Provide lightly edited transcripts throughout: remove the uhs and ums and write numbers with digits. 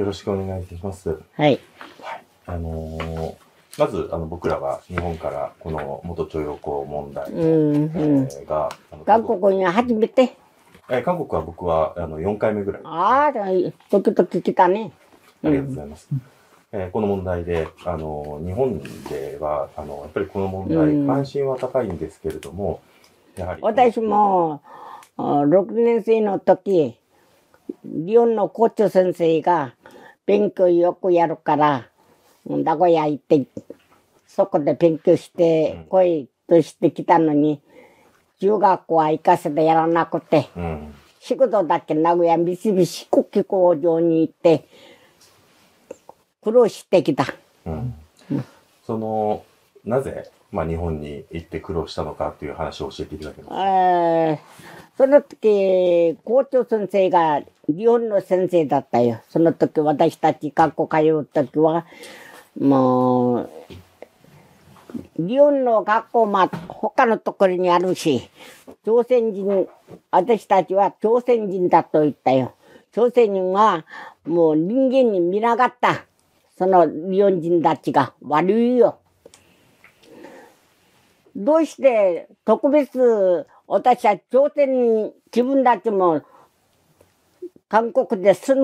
よろしくお願いいたします。はい。はい。まず、僕らは日本からこの元徴用工問題が、韓国に初めて韓国は僕は4回目ぐらい。ああ、時々来たね。ありがとうございます。この問題で、日本では、やっぱりこの問題、関心は高いんですけれども、やはり。私も、6年生の時、日本の校長先生が勉強よくやるから、名古屋行って、そこで勉強して、来いとしてきたのに、中学校は行かせてやらなくて、仕事だけ名古屋三菱飛行機工場に行って、苦労してきた。なぜ、日本に行って苦労したのかっていう話を教えていただけますか。その時、校長先生が日本の先生だったよ。その時、私たち学校通う時は、もう、日本の学校も他のところにあるし、朝鮮人、私たちは朝鮮人だと言ったよ。朝鮮人はもう人間に見なかった。その日本人たちが悪いよ。どうして特別私は朝鮮自分たちも韓国で住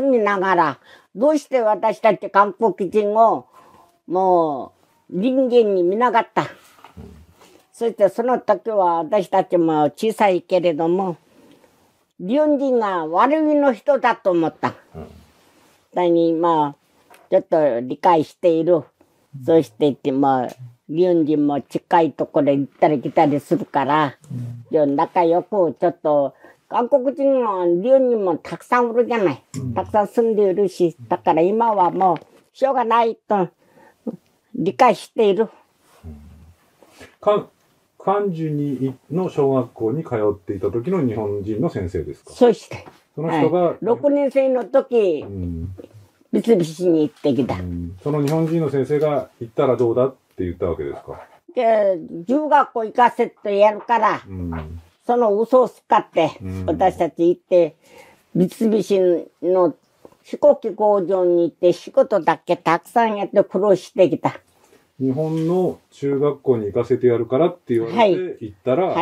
みながら、どうして私たち韓国人をもう人間に見なかった。そしてその時は私たちも小さいけれども、日本人が悪いの人だと思った。にちょっと理解している。そして日本人も近いところへ行ったり来たりするから、仲良くちょっと、韓国人も日本人もたくさんおるじゃない。たくさん住んでいるし、だから今はもうしょうがないと理解している。関樹の小学校に通っていた時の日本人の先生ですか？そうして。その人が、6年生の時、三菱に行ってきた。その日本人の先生が行ったらどうだって言ったわけですか？中学校行かせてやるから、その嘘を使って、私たち行って、三菱の飛行機工場に行って仕事だけたくさんやって苦労してきた。日本の中学校に行かせてやるからって言われて行ったら、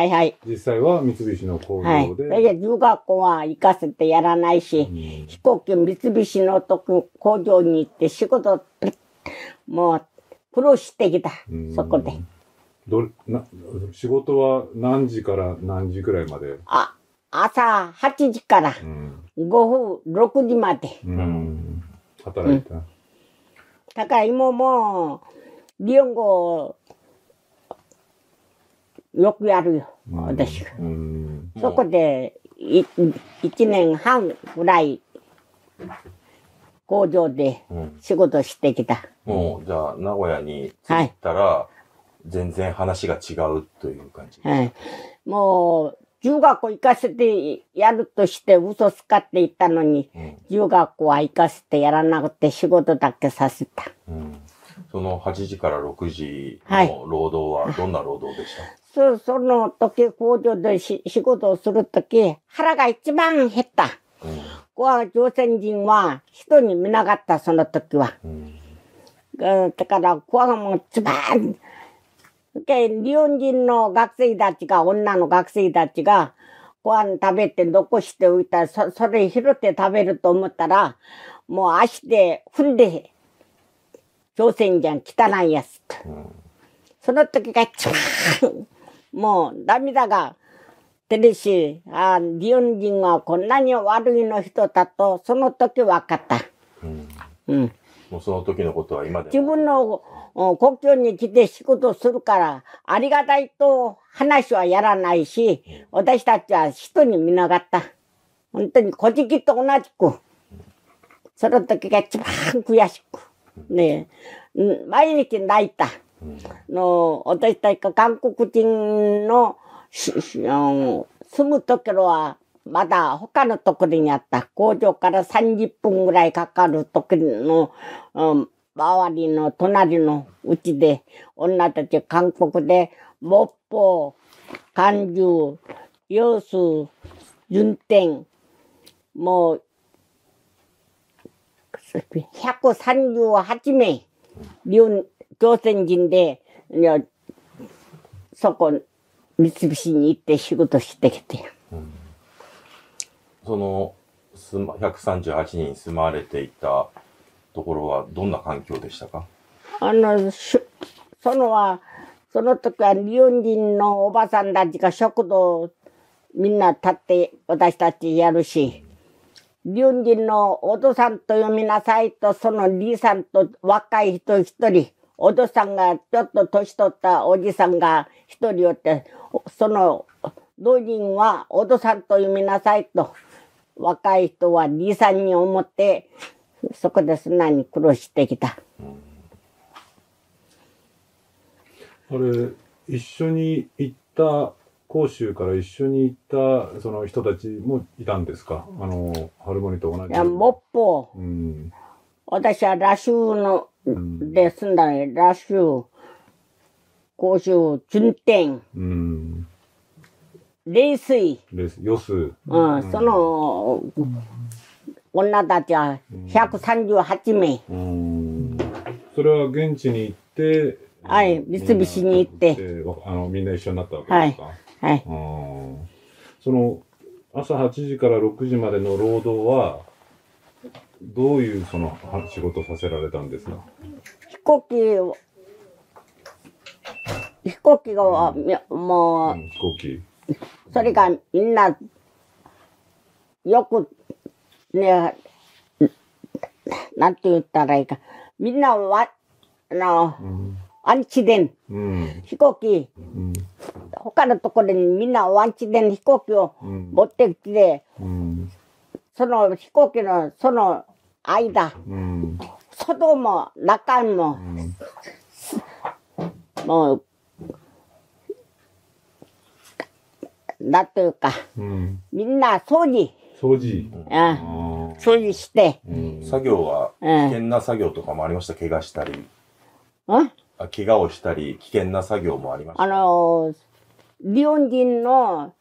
実際は三菱の工場で。中学校は行かせてやらないし、飛行機三菱の工場に行って仕事、もう苦労してきた、そこで。仕事は何時から何時くらいまで？朝8時から午後6時まで。働いた。だから今も日本語よくやるよ、私が。そこで1年半ぐらい工場で仕事してきた。もうじゃあ名古屋に着いたら全然話が違うという感じ。もう中学校行かせてやるとして嘘使っていったのに、中学校は行かせてやらなくて仕事だけさせた。その8時から6時の労働はどんな労働でした？その時工場で仕事をする時、腹が一番減った。朝鮮人は人に見なかった、その時は。だから、こはもう一番、日本人の学生たちが、女の学生たちが、ご飯食べて残しておいたら、それ拾って食べると思ったら、もう足で踏んで、朝鮮人汚いやつと。その時が一番、もう涙が出るし、日本人はこんなに悪いの人だと、その時分かった。もうその時のことは今でも。自分の故郷に来て仕事するから、ありがたいと話はやらないし、私たちは人に見なかった。本当に小じきと同じく。その時が一番悔しく。ねえ、毎日泣いた。私たちが韓国人の住むところはまだ他のところにあった。工場から30分ぐらいかかるところの、周りの隣のうちで女たち韓国で木工、関住、様子、順天、もう138名、朝鮮人で、そこ、三菱に行って仕事してきて。その、138人住まわれていたところはどんな環境でしたか？その時は日本人のおばさんたちが食堂みんな立って私たちやるし、日本人のお父さんと読みなさいと、その兄さんと若い人一人、お父さんがちょっと年取ったおじさんが一人おって、その老人はお父さんと読みなさいと、若い人は兄さんに思って、そこでそんなに苦労してきた。あれ、一緒に行った広州から一緒に行ったその人たちもいたんですか？ハルモニと同じ。いや、もっぽ。私は羅州の、で住んだね。羅州、広州、順天、冷水。よす。その、女たちは138名。それは現地に行って、はい、三菱に行って。みんな一緒になったわけですか？はい。その、朝8時から6時までの労働は、どういうその仕事させられたんですか？飛行機が、もう、飛行機。それがみんな、よく、ね、なんて言ったらいいか。みんなは、ワンチデン、飛行機、他のところにみんなワンチデン飛行機を持ってきて、その飛行機のその間、外も中も、もう、なんというか、みんな掃除して、作業は危険な作業とかもありました？怪我したり。怪我をしたり、危険な作業もありました？日本人の、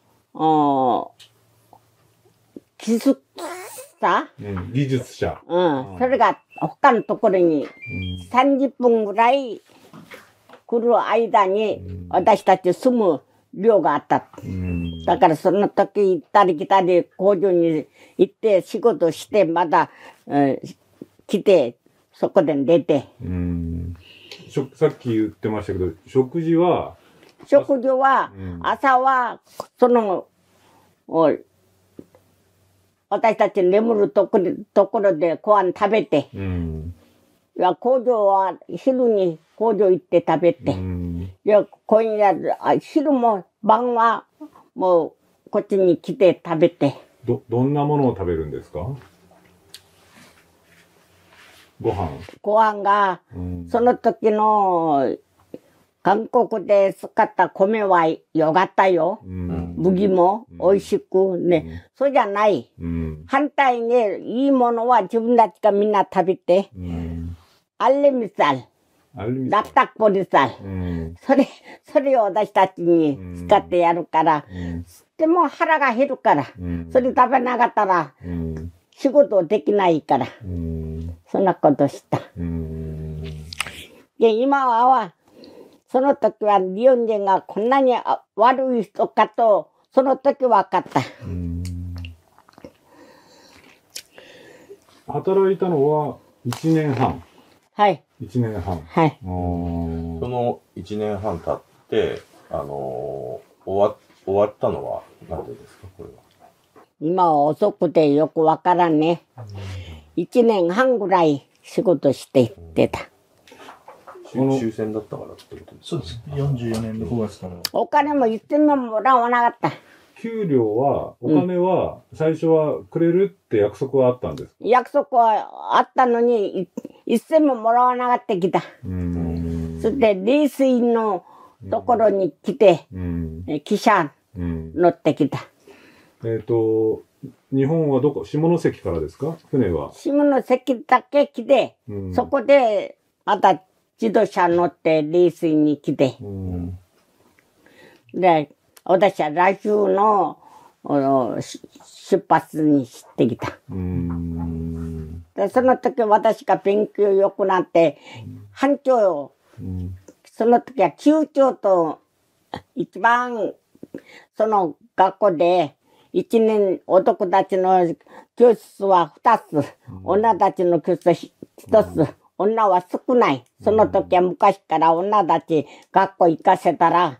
技術者、それが他のところに30分ぐらい来る間に私たち住む寮があった。だからその時行ったり来たり工場に行って仕事してまた、来てそこで出て。さっき言ってましたけど、食事は、朝は、私たち眠るところでご飯食べて、工場は昼に工場行って食べて、今夜、昼も晩はもうこっちに来て食べて。どんなものを食べるんですか？ご飯が、その時の韓国で使った米はよかったよ。麦も美味しくね。そうじゃない。反対にいいものは自分たちがみんな食べて。알레미살、납작보리살、それを私たちに使ってやるから。でも腹が減るから。それ食べなかったら仕事できないから。そんなことした。で、今は、その時は日本人がこんなに悪い人かと、その時分かった。働いたのは1年半。はい。1年半。はい。その1年半経って、終わったのは何でですか、これは。今は遅くてよく分からんね。1年半ぐらい仕事していってた。終戦だったからってことですか？そうです。44年の5月から。お金も一銭ももらわなかった。給料は、お金は、最初はくれるって約束はあったんですか？約束はあったのに、一銭ももらわなかったきた。それで、冷水のところに来て、汽車乗ってきた。日本はどこ？下関からですか？船は。下関だけ来て、そこで、また自動車乗って冷水に来て。で、私は来週の出発にしてきた。でその時私が勉強良くなって、班長、その時は級長と一番その学校で一年男たちの教室は2つ、女たちの教室は1つ、女は少ない。その時は昔から女たち学校行かせたら、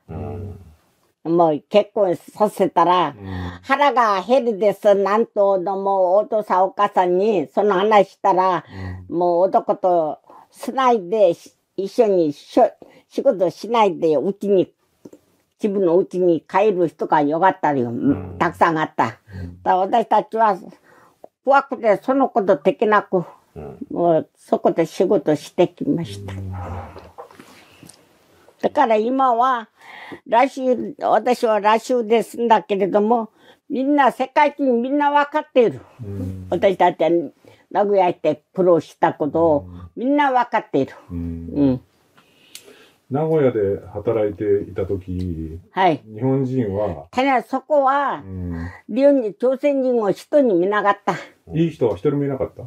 もう結婚させたら、腹が減るです。なんとのもうお父さんお母さんにその話したら、もう男としないで一緒に仕事しないでうちに、自分のうちに帰る人がよかったよ。たくさんあった。だから私たちは怖くてそのことできなく、もうそこで仕事してきました。だから今は私はラ州で住んだけれども、みんな世界中みんな分かっている。私たちは名古屋行って苦労したことをみんな分かっている。名古屋で働いていた時、はい、日本人はただそこは、朝鮮人を一人見なかった。いい人は一人もいなかった？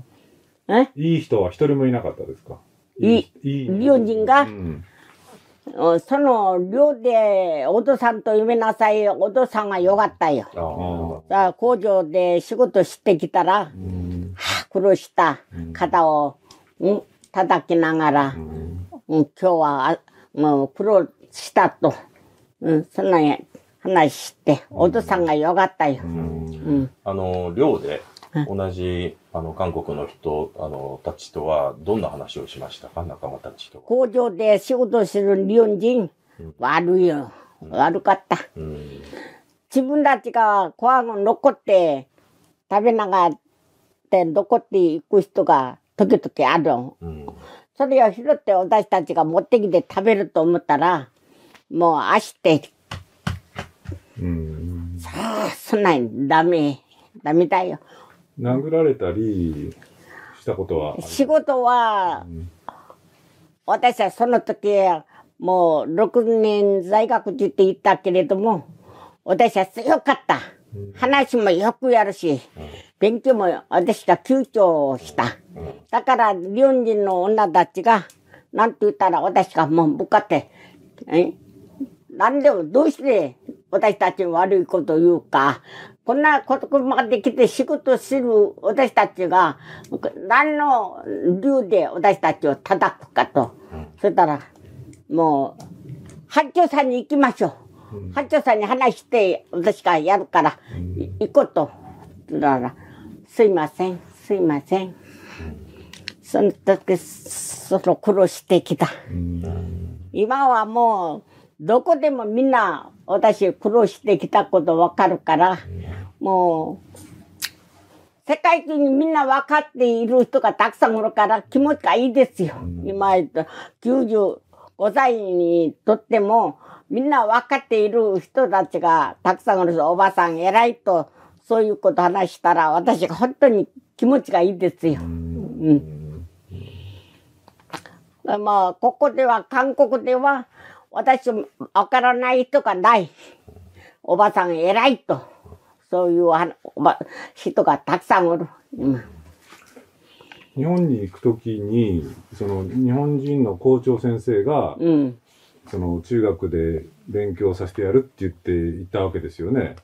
いい人は一人もいなかったですか？日本人が、その寮でお父さんと夢なさい、お父さんがよかったよ。工場で仕事してきたら、苦労した肩を、叩きながら、今日はもう苦労したと、そんな話して、お父さんがよかったよ。寮で同じ韓国の人たちとはどんな話をしましたか、仲間たちとは。工場で仕事する日本人、悪いよ。悪かった。自分たちがご飯を残って食べながら残っていく人が時々ある。それを拾って私たちが持ってきて食べると思ったら、もう足で、さあ、そんなにダメだよ。殴られたりしたことは？仕事は、私はその時、もう6年在学中って言ったけれども、私は強かった。話もよくやるし、勉強も私が級長をした。だから日本人の女たちが、なんて言ったら私がもう向かって、なんでもどうして私たちに悪いことを言うか、こんなことまで来て仕事する私たちが、何の理由で私たちを叩くかと。そしたら、もう、班長さんに行きましょう。班長さんに話して、私がやるから、行こうと。だから、すいません。その時、苦労してきた。今はもう、どこでもみんな、私苦労してきたことわかるから、もう、世界中にみんな分かっている人がたくさんいるから気持ちがいいですよ。今、95歳にとっても、みんな分かっている人たちがたくさんいる。おばさん偉いと、そういうこと話したら、私が本当に気持ちがいいですよ。まあ、ここでは、韓国では、私、分からない人がない。おばさん偉いと。そういう人がたくさんおる。日本に行くときに、その日本人の校長先生が、その中学で勉強させてやるって言って行ったわけですよね。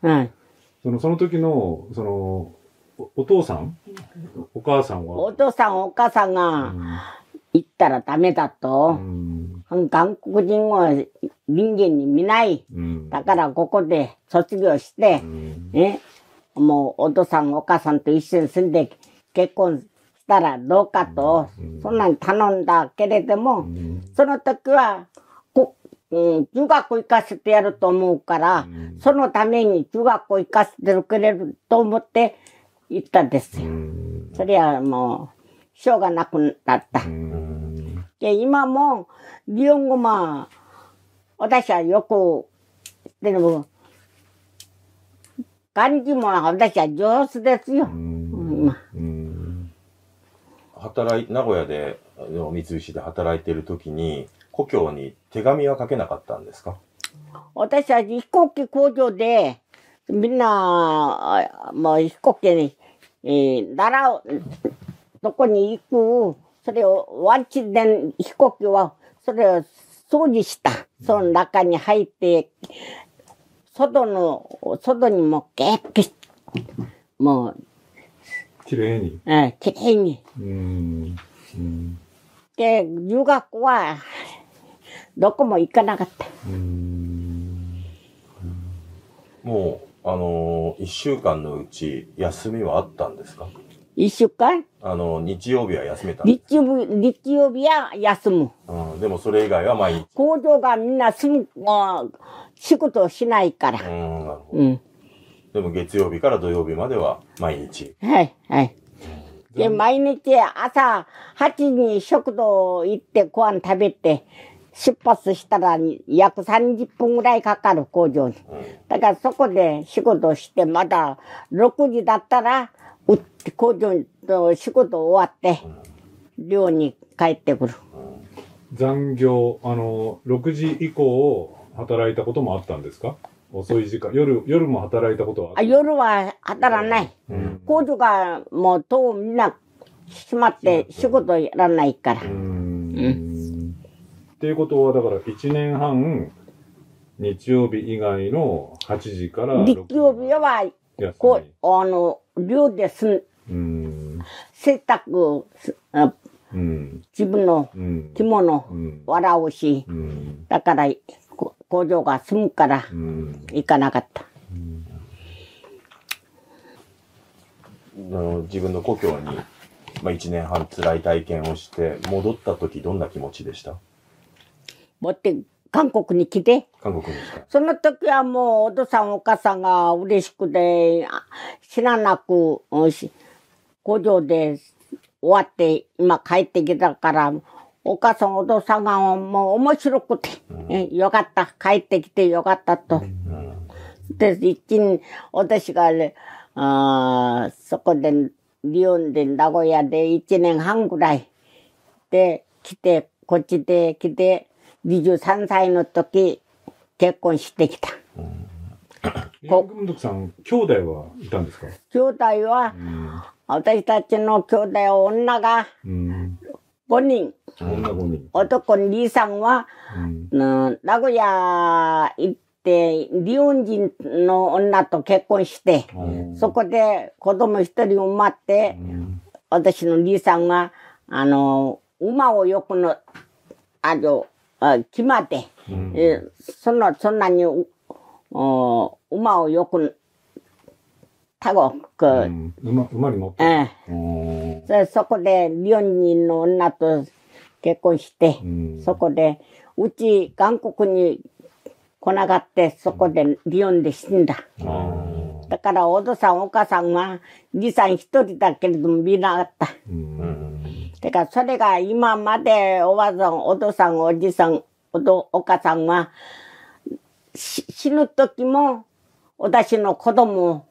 その時の、お父さんお母さんはお父さんお母さんが、行ったらダメだと。韓国人を人間に見ない。だからここで卒業して、もうお父さんお母さんと一緒に住んで結婚したらどうかと、そんなに頼んだけれども、その時は、中学校行かせてやると思うから、そのために中学校行かせてくれると思って行ったんですよ。それはもう、しょうがなくなった。で今も、日本語も、私はよく、でも、漢字も私は上手ですよ。名古屋で、三菱で働いているときに、故郷に手紙は書けなかったんですか？私は飛行機工場で、みんな、もう飛行機に、どこに行く、それを완치된飛行機は、それを掃除した。その中に入って、外にも結構、もう、きれいに。きれいに。で、留学は、どこも行かなかった。もう、1週間のうち、休みはあったんですか1週間日曜日は休めたんですか日曜日は休む。でもそれ以外は毎日。工場がみんな仕事をしないから。なるほど。でも月曜日から土曜日までは毎日。はい、はい。で、毎日朝8時に食堂行ってご飯食べて、出発したら約30分ぐらいかかる工場に。だからそこで仕事して、まだ6時だったら、工場の仕事終わって、寮に帰ってくる。残業、6時以降働いたこともあったんですか？遅い時間。夜も働いたことは夜は働かない。工場がもうみんな閉まって仕事やらないから。っていうことは、だから1年半、日曜日以外の8時から6時。日曜日は、寮で洗濯、自分の着物、洗うし、だから工場が済むから行かなかった。自分の故郷に、1年半辛い体験をして戻った時どんな気持ちでした？持って韓国に来て、その時はもうお父さんお母さんが嬉しくて、知らなく工場で終わって今帰ってきたから、お母さんお父さんがもう面白くて、よかった、帰ってきてよかったと。で、私が、そこでリヨンで名古屋で1年半ぐらいで来て、こっちで来て、23歳の時結婚してきた。ユングムドクさん、兄弟はいたんですか？兄弟は、私たちの兄弟は女が5人。女5人。男2、3は、名古屋行って、日本人の女と結婚して、そこで子供1人生まって、私の兄さんは、馬をよく決まって、そんなに、馬をよく、馬に乗って。そこで、日本人の女と結婚して、そこで、うち、韓国に来なかった、そこで、日本で死んだ。だから、お父さん、お母さんは、兄さん一人だけれども見なかった。だから、それが今までおばさん、お父さん、おじさん、お母さんは、死ぬ時も、私の子供、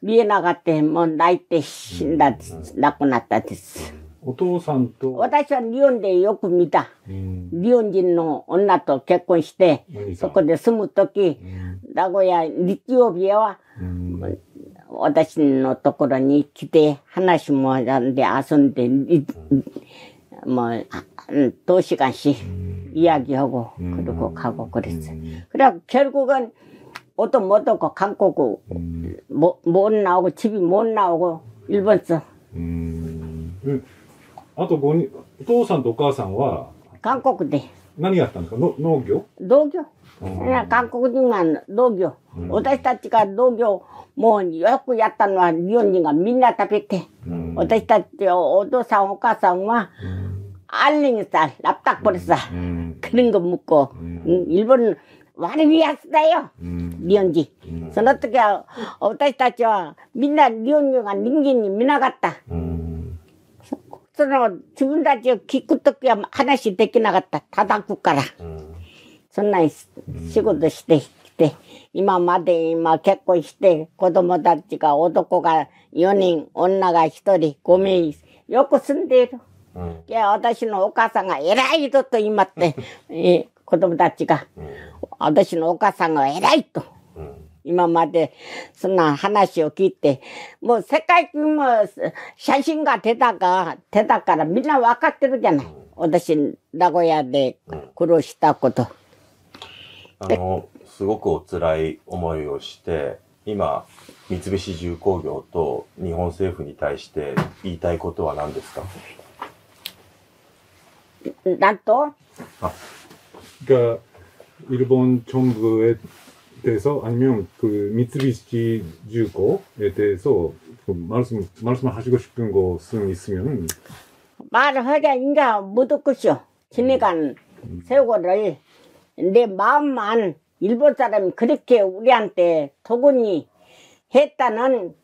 見えなかった。もう泣いて死んだです。亡くなったです。お父さんと私は日本でよく見た。日本人の女と結婚して、そこで住む時、名古屋日曜日は、私のところに来て、話もで遊んで、もう、2시간씩 이야기하고, 그리고 가고 그랬어요. 그래, 결국은, 어떤 못하고, 한국, 못 나오고, 집이 못 나오고, 일본 써. あと5人、お父さんとお母さんは、韓国で。何やったんですか？農業？農業。韓国人は農業。私たちが農業、もうよくやったのは日本人がみんな食べて、私たちお父さんお母さんは、알링살, 납작버렸어. 그런 거 먹고, 일본 와르비았어요. 리온지. 어떻게, 私たちはみんな日本人が人間に見なかった。その自分たちを聞くときは話できなかった。叩くから。そんな仕事してきて、今結婚して、子供たちが男が4人、女が1人、5名、よく住んでいる。いや、私のお母さんが偉いと言いまって、子供たちが、私のお母さんが偉いと 이맘마대 쓰나 하나씩 없기 때. 뭐, 색깔, 뭐, 샤신가 대다가라 민나 와카뜨르잖아. 어다시, 나고야 돼, 그러시다고도. すごくお辛い思いをして、今、三菱重工業と日本政府に対して言いたいことは何ですか？ 난 또? 그러니까 일본 정부에 대해서 아니면 그 미쓰비시 주고에 대해서 말씀하시고 싶은 것은 있으면 말을 하자 인자 못 듣겠어. 지내간 세월을 내 마음만 일본 사람이 그렇게 우리한테 도군이 했다는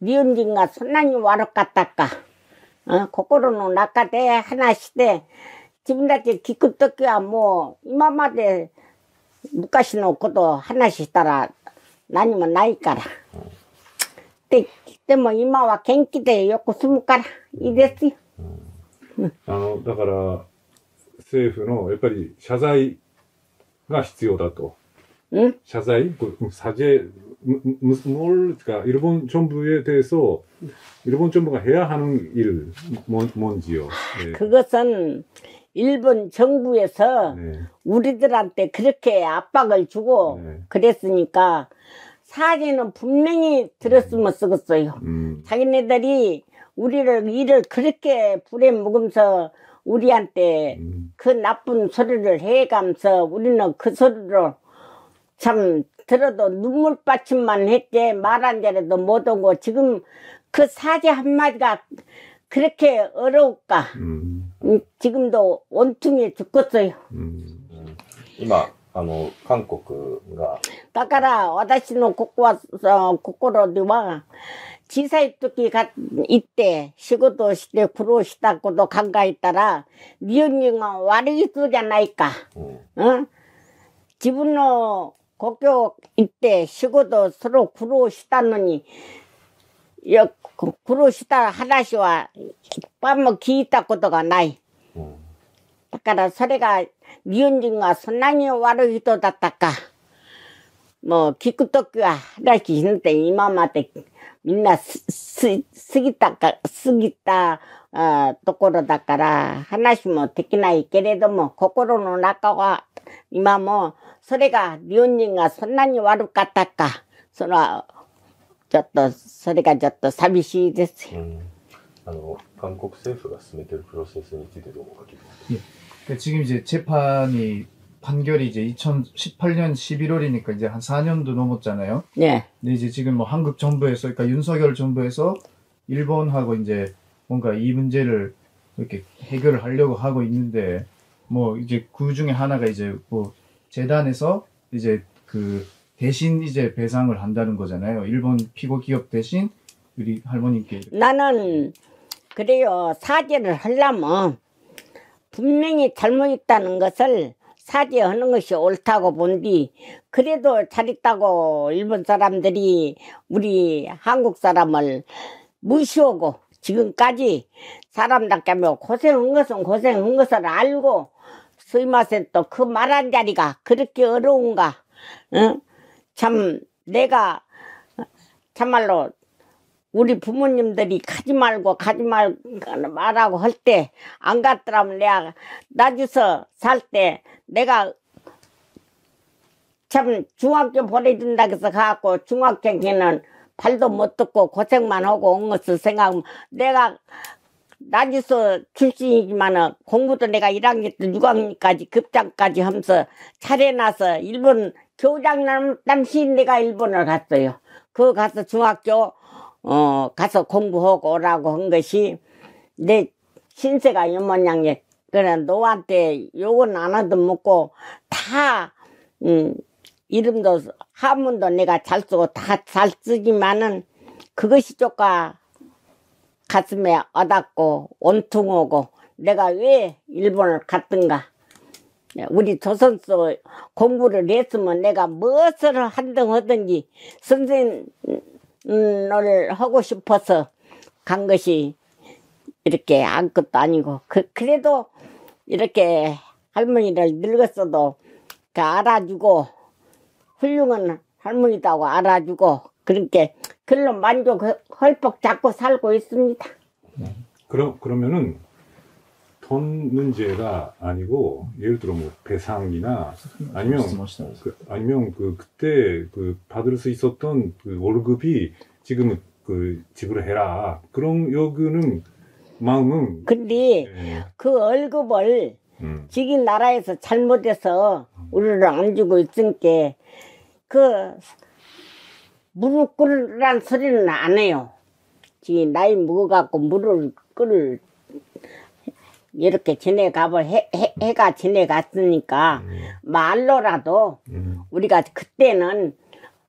니은진가 손난이 와로 갔다까 거꾸로는 낙가대 하나시대 지금같이 기껏떡이야 뭐 이맘마대 묵가시 놓고도 하나씩 따라 나니면 나이까라 그때 뭐 이마와 갱기대 욕고 숨까라 이랬지 だから政府のやっぱり謝罪が必要だと。 응? 사죄, 그러니까 일본 정부에 대해서 일본 정부가 해야 하는 일 뭔지요. 네. 그것은 일본 정부에서 네. 우리들한테 그렇게 압박을 주고 네. 그랬으니까 사죄는 분명히 들었으면 쓰겠어요. 자기네들이 우리를 일을 그렇게 불에 묵으면서 우리한테 그 나쁜 소리를 해가면서 우리는 그 소리로 참 들어도 눈물받침만 했지 말 한 자리도 못 오고 지금 그 사죄 한마디가 그렇게 어려울까 지금도 온통이 죽겠어요. 今、韓国が。だから私の心では小さい時が行って仕事をして苦労したことを考えたら日本人が悪い人じゃないか。自分の故郷行って仕事서로苦労したのに苦労した話は一般も聞いたことがない。だからそれが日本人がそんなに悪い人だったか。もう聞くときは話して今までみんな過ぎたところだから話もできないけれども心の中は今もそれが日本人がそんなに悪かったか。それはちょっとそれがちょっと寂しいですよ。韓国政府が進めているプロセスについてどう思うか聞いてます。 지금 이제 판결이 이제 2018년 11월이니까 이제 한 4년도 넘었잖아요. 네. 근데 이제 지금 뭐 한국 정부에서, 그러니까 윤석열 정부에서 일본하고 이제 뭔가 이 문제를 이렇게 해결을 하려고 하고 있는데, 뭐 이제 그 중에 하나가 이제 뭐 재단에서 이제 그 대신 이제 배상을 한다는 거잖아요. 일본 피고 기업 대신 우리 할머니께. 나는 그래요. 사죄를 하려면 분명히 잘못했다는 것을 사죄하는 것이 옳다고 본디 그래도 잘했다고 일본 사람들이 우리 한국 사람을 무시하고 지금까지 사람답게 하면 고생한 것은 고생한 것을 알고 스이마센 또 그 말한 자리가 그렇게 어려운가. 참 내가 참말로 우리 부모님들이 가지 말라고 할 때 안 갔더라면 내가 나주서 살 때 내가 참 중학교 보내준다 해서 가갖고 중학생에는 발도 못 듣고 고생만 하고 온 것을 생각하면 내가 나주서 출신이지만 공부도 내가 1학년 때 6학년까지 급장까지 하면서 차려놔서 일본 교장 남신 내가 일본을 갔어요. 그거 가서 중학교 가서 공부하고 오라고 한 것이 내 신세가 연모양에 그래 너한테 욕은 안 하도 먹고 다 이름도 한문도 내가 잘 쓰고 다 잘 쓰지만은 그것이 조금 가슴에 와닿고 온통하고 내가 왜 일본을 갔던가. 우리 조선서 공부를 했으면 내가 무엇을 하든지 선생님을 하고 싶어서 간 것이 이렇게 아무것도 아니고 그래도 이렇게 할머니를 늙었어도 알아주고 훌륭한 할머니다고 알아주고 그렇게 그걸로 만족 헐떡 잡고 살고 있습니다. 그러면은 돈 문제가 아니고 예를 들어 뭐 배상이나 아니면 그때 그 받을 수 있었던 그 월급이 지금 그 지불해라 그런 요구는 마음은 근데 그 월급을 지기 나라에서 잘못해서 우리를 안 주고 있으니까 그 무릎 꿇으란 소리는 안 해요. 지기 나이 먹어갖고 무릎 꿇을 이렇게 지내가버 해가 지내갔으니까 말로라도 우리가 그때는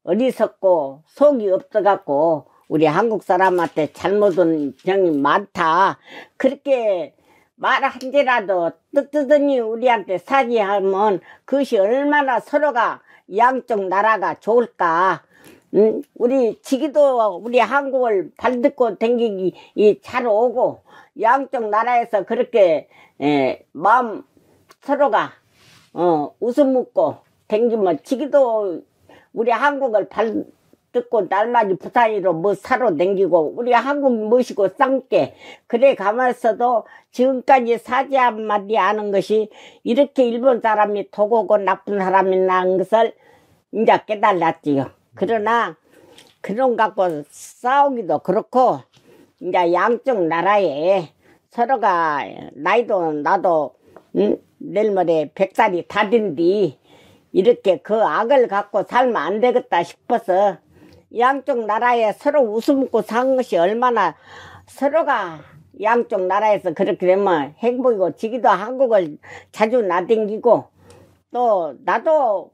어리석고 속이 없어갖고 우리 한국 사람한테 잘못은 정이 많다 그렇게 말한지라도 뜨뜻하니 우리한테 사죄하면 그것이 얼마나 서로가 양쪽 나라가 좋을까. 우리 지기도 우리 한국을 발딛고 댕기기 잘 오고 양쪽 나라에서 그렇게 마음 서로가 웃음 웃고 댕기면 지기도 우리 한국을 발딛고 날마다 부산으로 뭐 사러 댕기고 우리 한국 모시고 쌍게 그래 가면서도 지금까지 사죄 한마디 하는 것이 이렇게 일본 사람이 도고고 나쁜 사람이라는 것을 이제 깨달았지요. 그러나 그런 갖고 싸우기도 그렇고 이제 양쪽 나라에 서로가 나이도 나도 내일 모레 100살이 다 된뒤 이렇게 그 악을 갖고 살면 안 되겠다 싶어서 양쪽 나라에 서로 웃음 웃고 사는 것이 얼마나 서로가 양쪽 나라에서 그렇게 되면 행복이고 지기도 한국을 자주 나댕기고 또 나도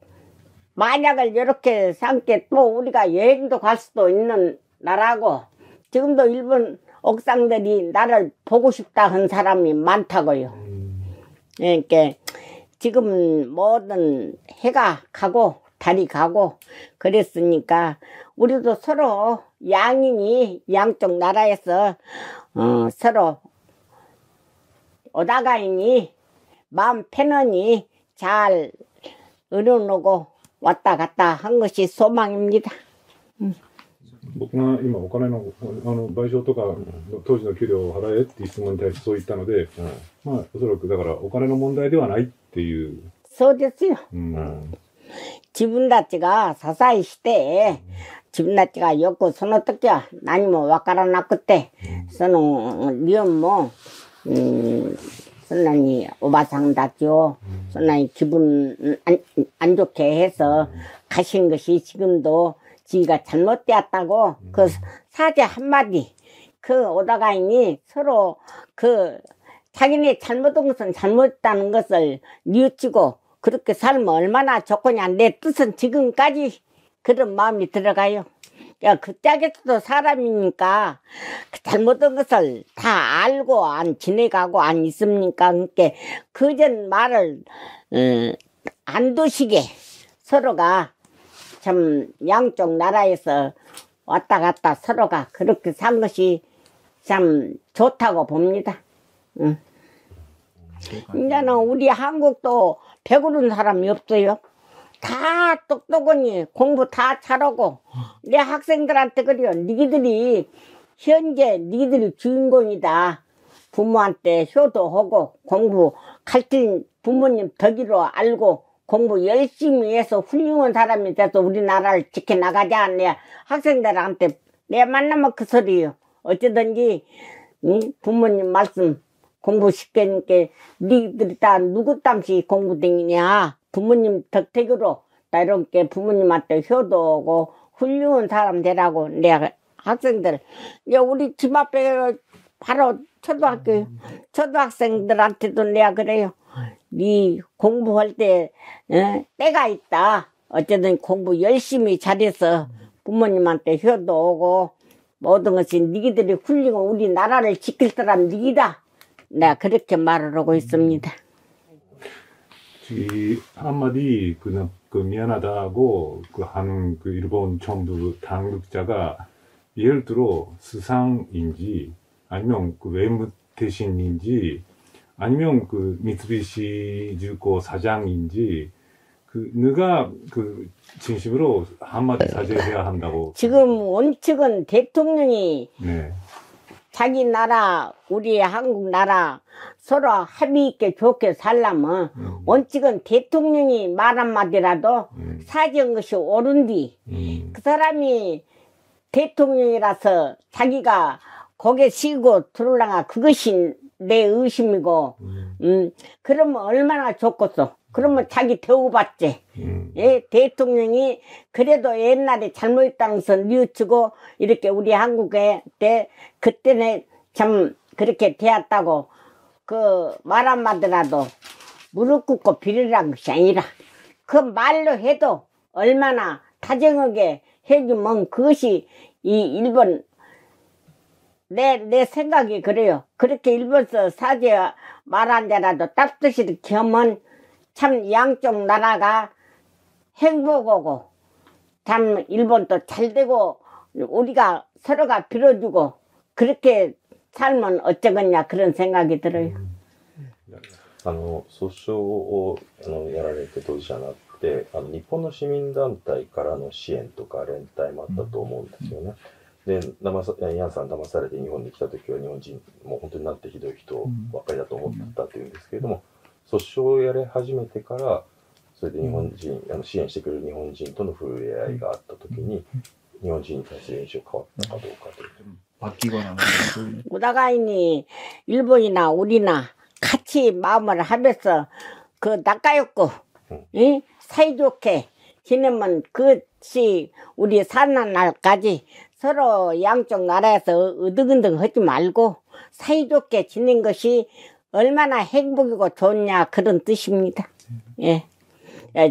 만약을 이렇게 삼게 또 우리가 여행도 갈 수도 있는 나라고 지금도 일본 옥상들이 나를 보고 싶다 한 사람이 많다고요. 그러니까 지금 모든 해가 가고 달이 가고 그랬으니까 우리도 서로 양인이 양쪽 나라에서 서로 오다가이니 마음 편안히 잘 의논하고 왔다 갔다 한 것이 소망입니다. 僕が今お金の賠償とか当時の給料を払えっていう質問に対してそう言ったので、まあおそらくだからお金の問題ではないっていう。そうですよ。自分たちが支えして自分たちがよくその時は何もわからなくてその日本もそんなにおばさんたちをそんなに気分안 좋게 해서 가신 것이 지금도 지가 잘못되었다고 그 사죄 한마디 그 오다가이니 서로 그 자기네 잘못한 것은 잘못했다는 것을 뉘우치고 그렇게 살면 얼마나 좋겠냐. 내 뜻은 지금까지 그런 마음이 들어가요. 야, 그 짝에서도 사람이니까 그 잘못한 것을 다 알고 안 지내가고 안 있습니까? 그러니까 그전 말을 안 두시게 서로가 참 양쪽 나라에서 왔다 갔다 서로가 그렇게 산 것이 참 좋다고 봅니다. 이제는 우리 한국도 배고른 사람이 없어요. 다 똑똑하니 공부 다 잘하고 내 학생들한테 그래요. 니들이 현재 니들이 주인공이다. 부모한테 효도하고 공부 가르친 부모님 덕이로 알고 공부 열심히 해서 훌륭한 사람이 돼서 우리나라를 지켜나가자. 내 학생들한테 내 만나면 그 소리요. 어쩌든지 부모님 말씀 공부 시키니까 니들이 다 누구 땀시 공부 댕기냐. 부모님 덕택으로 다 이렇게 부모님한테 효도하고 훌륭한 사람 되라고 내가 학생들 우리 집 앞에 바로 초등학생들한테도 내가 그래요. 네 공부할 때 때가 있다. 어쨌든 공부 열심히 잘해서 부모님한테 효도하고 모든 것이 니들이 훌륭한 우리나라를 지킬 사람 니다. 내가 그렇게 말을 하고 있습니다. 한마디 그 미안하다고 그 하는 그 일본 정부 당국자가 예를 들어 수상인지 아니면 그 외무 대신인지 아니면 그 미쓰비시 주고 사장인지 누가 진심으로 한마디 사죄해야 한다고. 지금 원칙은 대통령이 네. 자기 나라, 우리 한국 나라 서로 합의 있게 좋게 살려면 원칙은 대통령이 말 한마디라도 사죄한 것이 옳은디 그 사람이 대통령이라서 자기가 고개 숙이고 들어올라가 그것이 내 의심이고 그러면 얼마나 좋겠어. 그러면 자기 대우받지. 예, 대통령이 그래도 옛날에 잘못했다면서 뉘우치고 이렇게 우리 한국에 그때는 참 그렇게 되었다고 그 말 한마디라도 무릎 꿇고 빌으란 것이 아니라 그 말로 해도 얼마나 다정하게 해주면 그것이 이 일본 내 생각이 그래요. 그렇게 일본서 사죄 말한 자라도 따뜻이 이렇게 하면 참 양쪽 나라가 행복하고 참 일본도 잘 되고 우리가 서로가 빌어주고 그렇게 살면 어쩌겠냐 그런 생각이 들어요. 訴訟をやられて当事者になって日本の市民団体からの支援とか連帯もあったと思うんですよね。でヤンさん騙されて日本に来た時は日本人もう本当になんてひどい人ばっかりだと思ったっていうんですけれども、訴訟をやり始めてからそれで日本人支援してくれる日本人との触れ合いがあった時に日本人に対する印象変わったかどうかという。 바뀌거나 오다가이니 일본이나 우리나 같이 마음을 하면서 그 낚아였고 사이좋게 지내면 그것이 우리 사는 날까지 서로 양쪽 나라에서 으득으득 하지 말고 사이좋게 지낸 것이 얼마나 행복이고 좋냐 그런 뜻입니다. 예.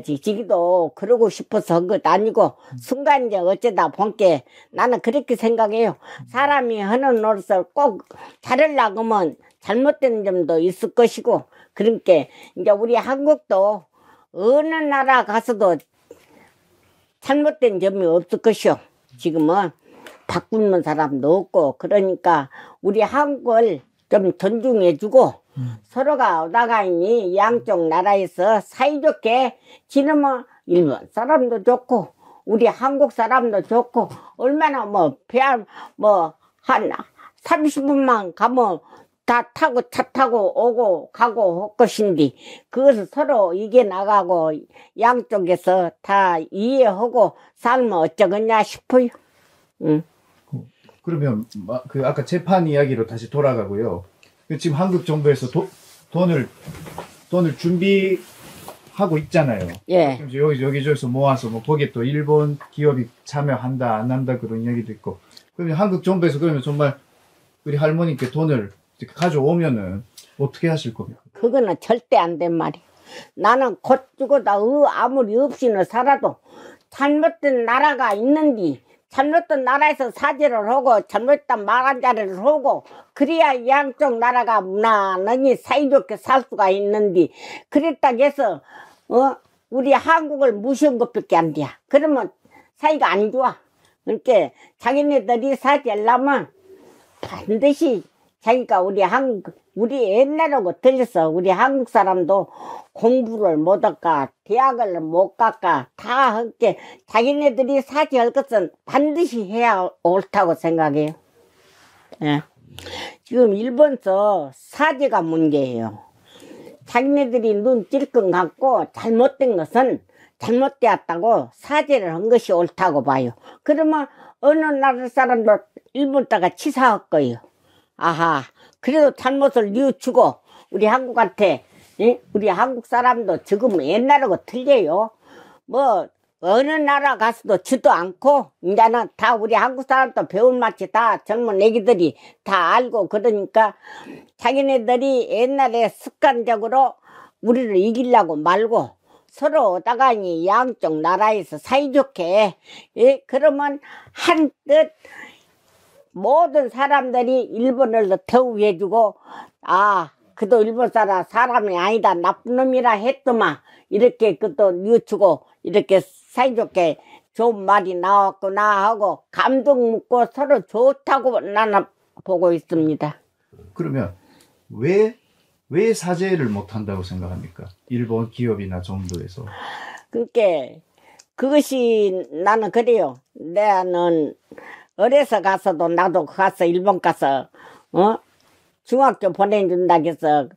지기도 그러고 싶어서 한 것 아니고 순간 이제 어쩌다 본게 나는 그렇게 생각해요. 사람이 하는 노릇을 꼭 잘하려고 하면 잘못된 점도 있을 것이고 그러니까 이제 우리 한국도 어느 나라 가서도 잘못된 점이 없을 것이요. 지금은 바꾸는 사람도 없고 그러니까 우리 한국을 좀 존중해주고 서로가 오다가니 양쪽 나라에서 사이좋게 지내면 일본 사람도 좋고 우리 한국 사람도 좋고 얼마나 한 30분만 가면 다 타고 차 타고 오고 가고 할 것인데 그것을 서로 이겨나가고 양쪽에서 다 이해하고 살면 어쩌겠냐 싶어요. 그러면 그 아까 재판 이야기로 다시 돌아가고요. 지금 한국 정부에서 돈을 준비하고 있잖아요. 예. 여기저기서 모아서 거기에 또 일본 기업이 참여한다 안 한다 그런 이야기도 있고. 그러면 한국 정부에서 그러면 정말 우리 할머니께 돈을 가져오면은 어떻게 하실 겁니까? 그거는 절대 안 된 말이야. 나는 곧 죽어도 아무리 없이는 살아도 잘못된 나라가 있는데 잘못된 나라에서 사죄를 하고 잘못된 말한 자를 하고 그래야 양쪽 나라가 무난하니 사이좋게 살 수가 있는데 그랬다고 해서 우리 한국을 무시한 것밖에 안 돼. 그러면 사이가 안 좋아. 그러니까 자기네들이 사죄하려면 반드시 자기가 우리 옛날하고 틀렸어. 우리 한국 사람도 공부를 못 할까, 대학을 못 갈까, 다 함께 자기네들이 사죄할 것은 반드시 해야 옳다고 생각해요. 예. 지금 일본서 사죄가 문제예요. 자기네들이 눈 찔끔 감고 잘못된 것은 잘못되었다고 사죄를 한 것이 옳다고 봐요. 그러면 어느 나라 사람도 일본 따가 치사할 거예요. 아하, 그래도 잘못을 뉘우치고 우리 한국한테 우리 한국 사람도 지금 옛날하고 틀려요. 어느 나라 가서도 지도 않고 이제는 다 우리 한국 사람도 배운 맛이 다 젊은 애기들이 다 알고 그러니까 자기네들이 옛날에 습관적으로 우리를 이기려고 말고 서로 오다가니 양쪽 나라에서 사이좋게 그러면 한뜻 모든 사람들이 일본을 대우해주고 그도 일본 사람이 아니다 나쁜 놈이라 했더만 이렇게 그도 뉘우치고 이렇게 사이좋게 좋은 말이 나왔구나 하고 감동 묻고 서로 좋다고 나는 보고 있습니다. 그러면 왜 사죄를 못한다고 생각합니까? 일본 기업이나 정부에서. 그게 그것이 나는 그래요. 나는 어려서 가서도 나도 가서 일본 가서 중학교 보내준다고 해서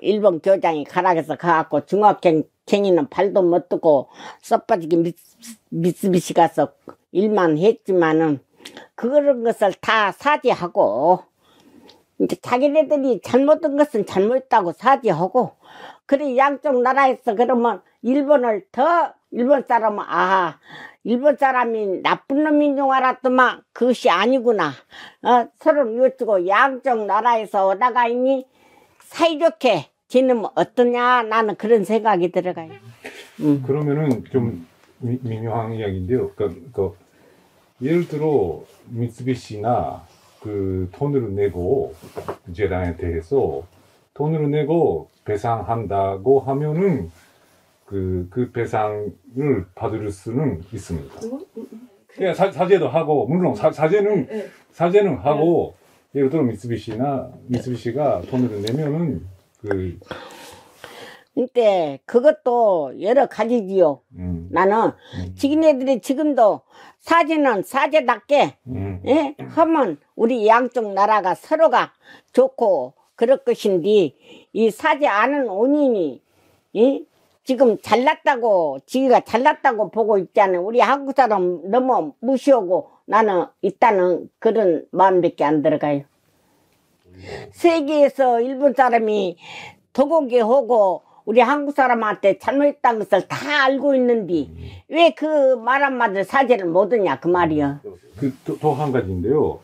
일본 교장이 가라 해서 가갖고 중학생이는 발도 못 뜨고 썩빠지게 미쓰비시 가서 일만 했지만은 그런 것을 다 사죄하고 이제 자기네들이 잘못한 것은 잘못했다고 사죄하고 그래 양쪽 나라에서 그러면 일본 사람은 일본 사람이 나쁜 놈인 줄 알았더만 그것이 아니구나. 서로 뉘우치고 양쪽 나라에서 오다가 있니 사이좋게 지내면 어떠냐 나는 그런 생각이 들어가요. 그러면은 좀 미묘한 이야기인데요. 그러니까 예를 들어 미쓰비시나 그 돈을 내고 재단에 대해서 돈을 내고 배상한다고 하면은 그 배상을 받을 수는 있습니다. 그냥 사죄도 하고 물론 사죄는 하고 예를 들어 미쓰비시가 돈을 내면은 근데 그것도 여러 가지지요. 나는 지기네들이 지금도 사죄는 사죄답게 예? 하면 우리 양쪽 나라가 서로가 좋고 그럴 것인데 이 사죄 않은 원인이 예? 지금 잘났다고 지기가 잘났다고 보고 있잖아요. 우리 한국 사람 너무 무시하고 나는 있다는 그런 마음밖에 안 들어가요. 세계에서 일본 사람이 도곡이 하고 우리 한국 사람한테 잘못했다는 것을 다 알고 있는데 왜 그 말 한마디를 사죄를 못하냐 그 말이야. 또 한 가지인데요.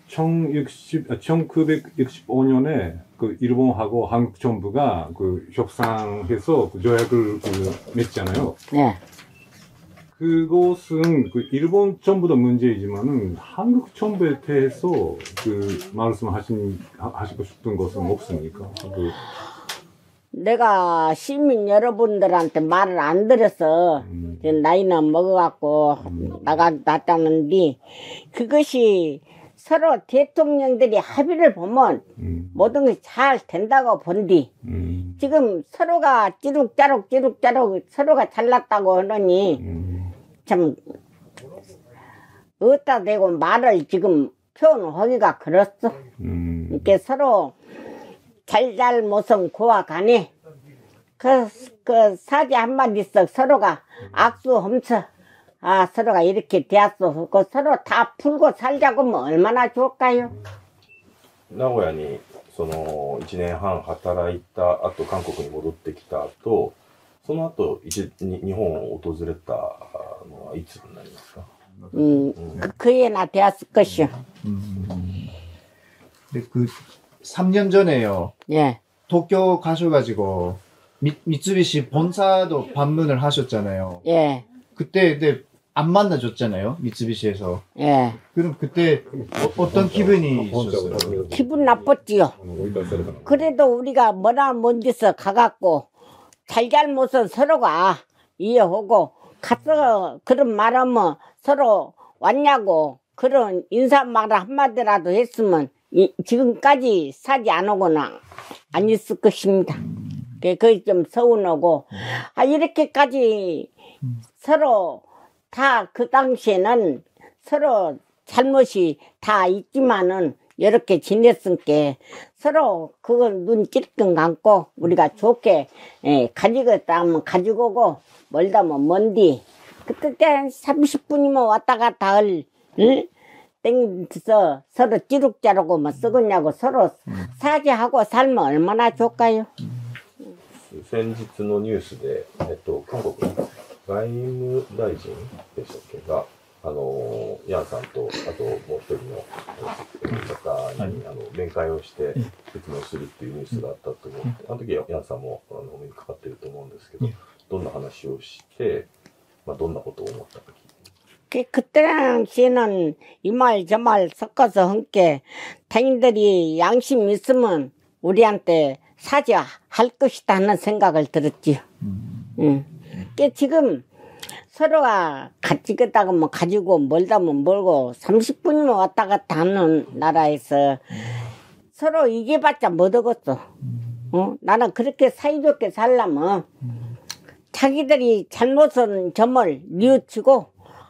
1965년에 그 일본하고 한국 정부가 그 협상해서 그 조약을 맺잖아요. 네. 그것은 그 일본 정부도 문제이지만은 한국 정부에 대해서 그 말씀하시고 싶은 것은 없습니까? 내가 시민 여러분들한테 말을 안 들어서 나이는 먹어갖고 나갔다는데 그것이 서로 대통령들이 합의를 보면 모든 것이 잘 된다고 본디 지금 서로가 찌룩자룩 서로가 잘났다고 하더니 참 어디다 대고 말을 지금 표현하기가 그렇소. 이렇게 서로 잘못은 고와 간에 그 사죄 한마디 씩 서로가 악수 험쳐 서로가 이렇게 되었어. 그 서로 다 풀고 살자고 하면 얼마나 좋을까요? 名古屋にその1年半働いた後韓国に戻ってきた後その後日本を訪れたのはいつになりますか？그 해나 되었을 것이요. 근데 그 3년 전에요. 예. 도쿄 가셔가지고 미쓰비시 본사도 방문을 하셨잖아요. 예. 그때 근데 안 만나줬잖아요. 미쓰비시에서. 예. 그럼 그때 어떤 기분이 있었어요? 기분 나빴지요. 그래도 우리가 뭔지서 가갖고 잘못은 서로가 이해하고 가서 그런 말하면 서로 왔냐고 그런 인사말 한마디라도 했으면 지금까지 사지 안 오거나 안 있을 것입니다. 그게 좀 서운하고 이렇게까지 서로 다 그 당시에는 서로 잘못이 다 있지만은 이렇게 지냈으니까 서로 그걸 눈 찔끔 감고 우리가 좋게 가지겠다 하면 가지고 오고 멀다 하면 먼디 그때 한 30분이면 왔다 갔다 땡겨서 서로 찌룩자르고 뭐 쓰겠냐고 서로 사죄하고 살면 얼마나 좋을까요? 先日のニュースで、韓国の外務大臣でしたっけが、ヤンさんと、あともう一人の方に、面会をして説明するっていうニュースがあったと思って、あの時はヤンさんもお目にかかってると思うんですけど、どんな話をして、どんなことを思ったか聞いて。 그때 당시에는 이 말 저 말 섞어서 함께 타인들이 양심 있으면 우리한테 사죄할 것이다 하는 생각을 들었지요. 지금 서로가 같이 걷다가 뭐 가지고 멀다면 멀고 30분이면 왔다 갔다 하는 나라에서 서로 이겨봤자 못 얻었어. 나는 그렇게 사이좋게 살려면 자기들이 잘못한 점을 뉘우치고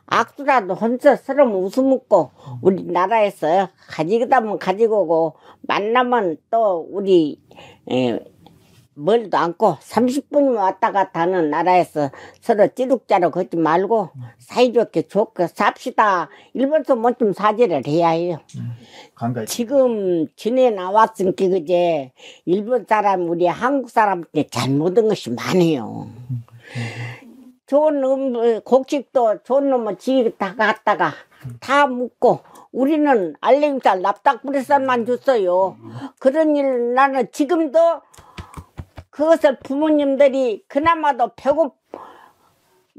악수라도 혼자 서로 웃어먹고 우리나라에서 가지고다면 가지고 오고 만나면 또 우리 멀도 않고 30분이면 왔다 갔다 하는 나라에서 서로 찌룩자룩 걷지 말고 사이좋게 좋게 삽시다. 일본서 뭐 좀 사죄를 해야 해요. 지금 지내 나왔으니까 그제 일본 사람 우리 한국 사람한테 잘못한 것이 많아요. 좋은 곡식도 좋은 놈은 지가 다 갖다가 다 묻고 우리는 알레임살 납작불에살만 줬어요. 그런 일 나는 지금도 그것을 부모님들이 그나마도 배고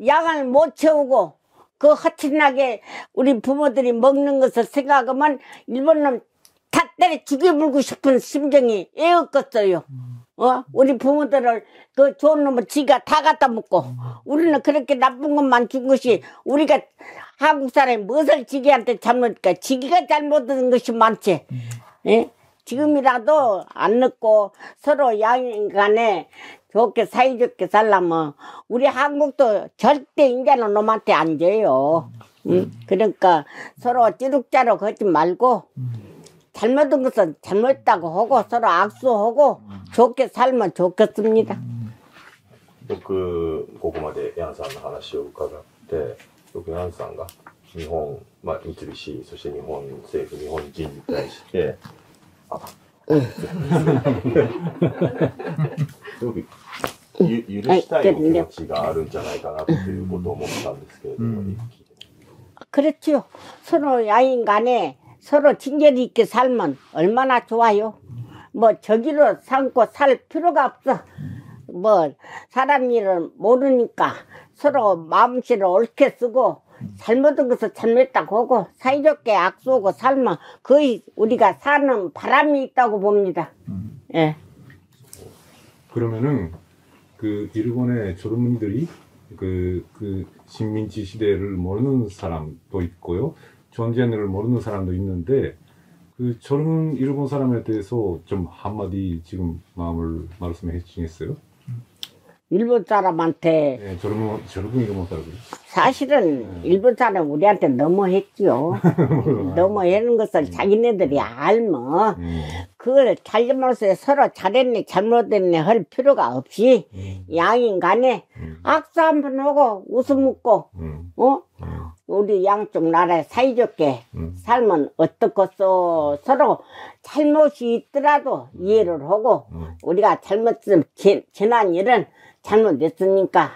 양을 못 채우고 그 허친나게 우리 부모들이 먹는 것을 생각하면 일본놈 다 때려 죽여물고 싶은 심정이 애었겠어요. 우리 부모들을 그 좋은 놈을 지가 다 갖다 먹고 우리는 그렇게 나쁜 것만 준 것이 우리가 한국 사람이 무엇을 지기한테 잘못할까? 지기가 잘못한 것이 많지. 예? 지금이라도 안 늦고 서로 양간에 좋게 사이좋게 살려면 우리 한국도 절대 인자는 놈한테 안 줘요. 그러니까 서로 찌룩자룩 하지 말고 잘못한 것은 잘못했다고 하고 서로 악수하고 좋게 살면 좋겠습니다. 僕ここまでヤンさんの話を伺って僕ヤンさんが日本、三菱そして日本政府日本人に対してすごく許したい気持ちがあるんじゃないかなということを思ったんですけれども、그렇지요. 서로 야인 간에 서로 친절히 있게 살면 얼마나 좋아요. 뭐 저기로 삼고 살 필요가 없어. 뭐 사람 일을 모르니까 서로 마음씨를 옳게 쓰고 잘못한 것을 잘못했다고 하고 사이좋게 악수하고 살면 거의 우리가 사는 바람이 있다고 봅니다. 예. 그러면은 그 일본의 젊은이들이 그 식민지 시대를 모르는 사람도 있고요. 존재를 모르는 사람도 있는데 그 젊은 일본 사람에 대해서 좀 한마디 지금 마음을 말씀해 주시겠어요? 일본 사람한테 네, 젊은 일본 사람들 사실은 일본 사람 우리한테 너무했지요. 너무하는 것을 자기네들이 알면 그걸 잘못해서 서로 잘했네 잘못했네 할 필요가 없이 양인 간에 악수 한번 하고 웃음 웃고 우리 양쪽 나라에 사이좋게 살면 어떻겠어. 서로 잘못이 있더라도 이해를 하고 우리가 잘못했으면 지난 일은 잘못했으니까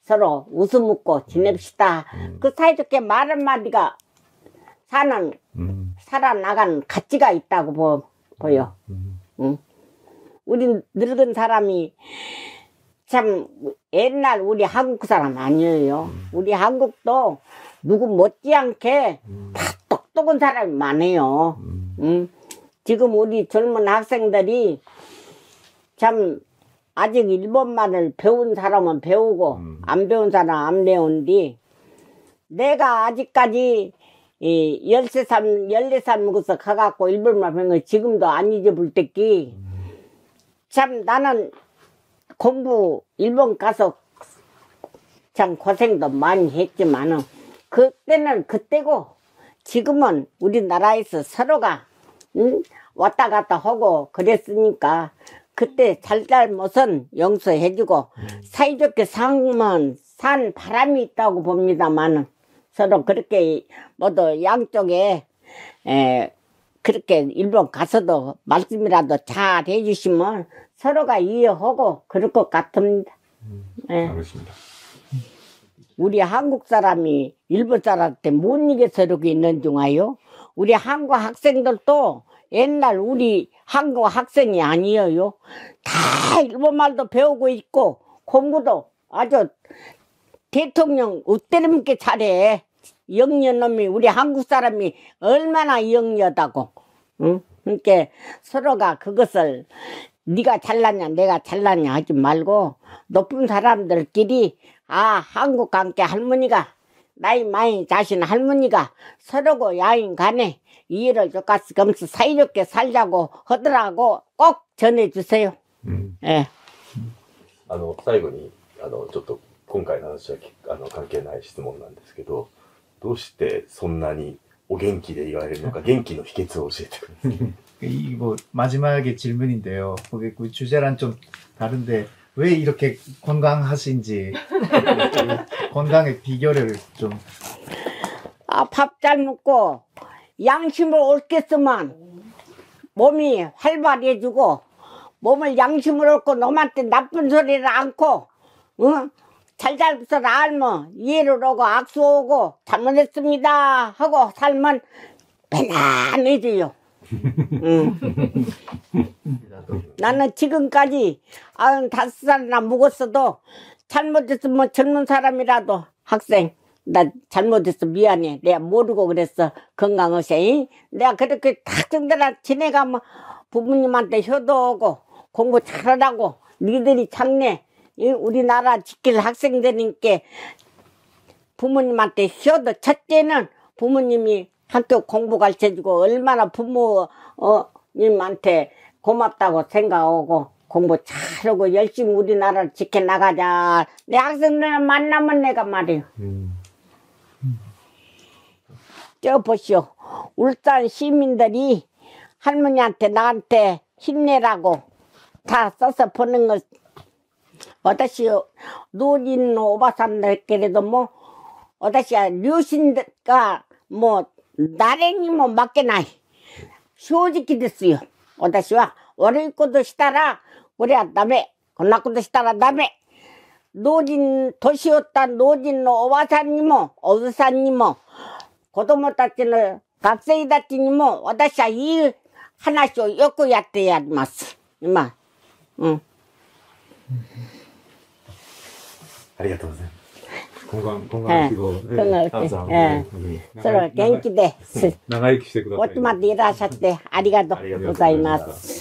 서로 웃음 웃고 지냅시다. 그 사이좋게 말 한마디가 살아나가는 가치가 있다고 보여. 우리 늙은 사람이 참 옛날 우리 한국 사람 아니에요. 우리 한국도 누구 못지않게 다 똑똑한 사람이 많아요. 지금 우리 젊은 학생들이 참 아직 일본말을 배운 사람은 배우고 안 배운 사람은 안 배운디 내가 아직까지 14살 먹어서 가갖고 일본말 배운 거 지금도 안 잊어볼 때끼 참 나는 공부 일본 가서 참 고생도 많이 했지만은 그때는 그때고 지금은 우리나라에서 서로가 왔다 갔다 하고 그랬으니까 그때 잘잘못은 용서해주고 사이좋게 살면 산 바람이 있다고 봅니다만은 서로 그렇게 모두 양쪽에 그렇게 일본 가서도 말씀이라도 잘 해주시면 서로가 이해하고 그럴 것 같습니다. 알겠습니다. 우리 한국 사람이 일본 사람한테 못 이겨서 이러고 있는 중아요. 우리 한국 학생들도 옛날 우리 한국 학생이 아니에요. 다 일본말도 배우고 있고 공부도 아주 대통령 웃때리게 잘해. 영녀놈이 우리 한국 사람이 얼마나 영녀다고. 응? 그러니까 서로가 그것을 네가 잘났냐 내가 잘났냐 하지 말고 높은 사람들끼리 한국 함께 할머니가 나이 많이 자신 할머니가 서로고 야인 간에 이해를 줬으면서 사이좋게 살자고 하더라고 꼭 전해주세요. 예. 最後にちょっと今回の話は関係ない質問なんですけど、どうしてそんなにお元気で言われるのか、元気の秘訣を教えてください。이 뭐 마지막의 질문인데요. 거기 그 주제랑 좀 다른데 왜 이렇게 건강하신지 건강의 비결을 좀. 밥 잘 먹고 양심을 옳게 쓰면 몸이 활발해지고 몸을 양심을 옳고 놈한테 나쁜 소리를 않고 잘잘못을 알면 이해를 하고 악수하고 잘못했습니다 하고 살면 편안해져요. 나는 지금까지 95살이나 먹었어도 잘못했으면 젊은 사람이라도 학생 나 잘못했어 미안해 내가 모르고 그랬어 건강하세 내가 그렇게 학생들한테 지내가면 부모님한테 효도하고 공부 잘하라고 니들이 장래 우리나라 지킬 학생들이니까 부모님한테 효도 첫째는 부모님이 학교 공부 가르쳐주고 얼마나 부모님한테 고맙다고 생각하고 공부 잘하고 열심히 우리나라를 지켜나가자. 내 학생들 만나면 내가 말이에요. 저 보시오. 울산 시민들이 할머니한테 나한테 힘내라고 다 써서 보는 것. 私老人のおばさんだけれども私は両親がもう誰にも負けない正直ですよ私は悪いことしたらこれはダメこんなことしたらダメ老人年寄った老人のおばさんにもおじさんにも子供たちの学生たちにも私はいい話をよくやってやります今ありがとうございます。건강하시고それは元気で長生きしてください。こっちまでいらっしゃってありがとうございます。